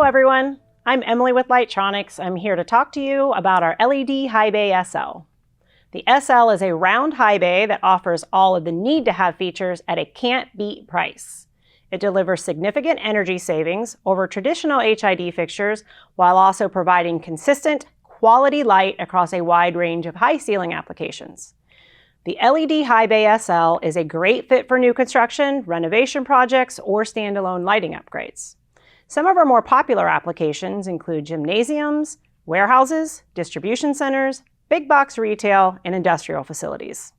everyone, I'm Emily with Litetronics. I'm here to talk to you about our LED High Bay SL. The SL is a round high bay that offers all of the need-to-have features at a can't-beat price. It delivers significant energy savings over traditional HID fixtures while also providing consistent, quality light across a wide range of high ceiling applications. The LED High Bay SL is a great fit for new construction, renovation projects, or standalone lighting upgrades. Some of our more popular applications include gymnasiums, warehouses, distribution centers, big box retail, and industrial facilities.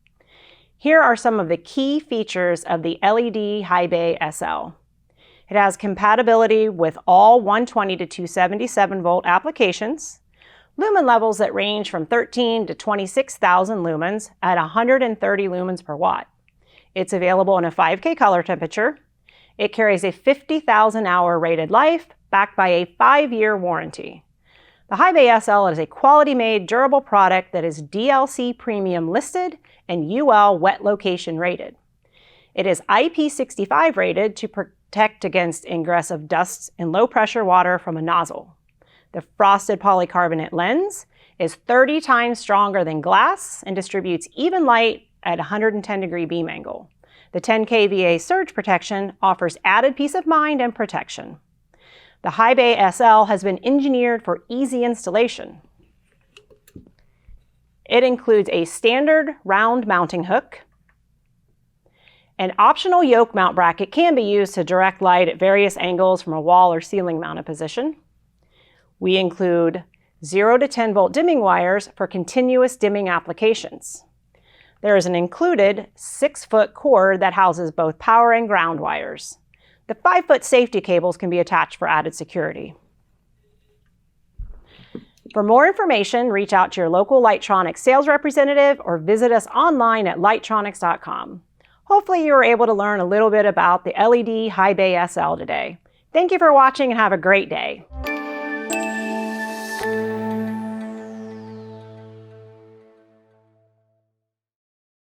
Here are some of the key features of the LED High Bay SL. It has compatibility with all 120 to 277 volt applications, lumen levels that range from 13 to 26,000 lumens at 130 lumens per watt. It's available in a 5K color temperature. It carries a 50,000 hour rated life backed by a 5-year warranty. The High Bay SL is a quality-made, durable product that is DLC Premium listed and UL Wet Location rated. It is IP65 rated to protect against ingress of dust and low-pressure water from a nozzle. The frosted polycarbonate lens is 30 times stronger than glass and distributes even light at 110-degree beam angle. The 10 kVA surge protection offers added peace of mind and protection. The High Bay SL has been engineered for easy installation. It includes a standard round mounting hook. An optional yoke mount bracket can be used to direct light at various angles from a wall or ceiling mounted position. We include 0 to 10 volt dimming wires for continuous dimming applications. There is an included 6-foot cord that houses both power and ground wires. The 5-foot safety cables can be attached for added security. For more information, reach out to your local Litetronics sales representative or visit us online at litetronics.com. Hopefully you were able to learn a little bit about the LED High Bay SL today. Thank you for watching and have a great day.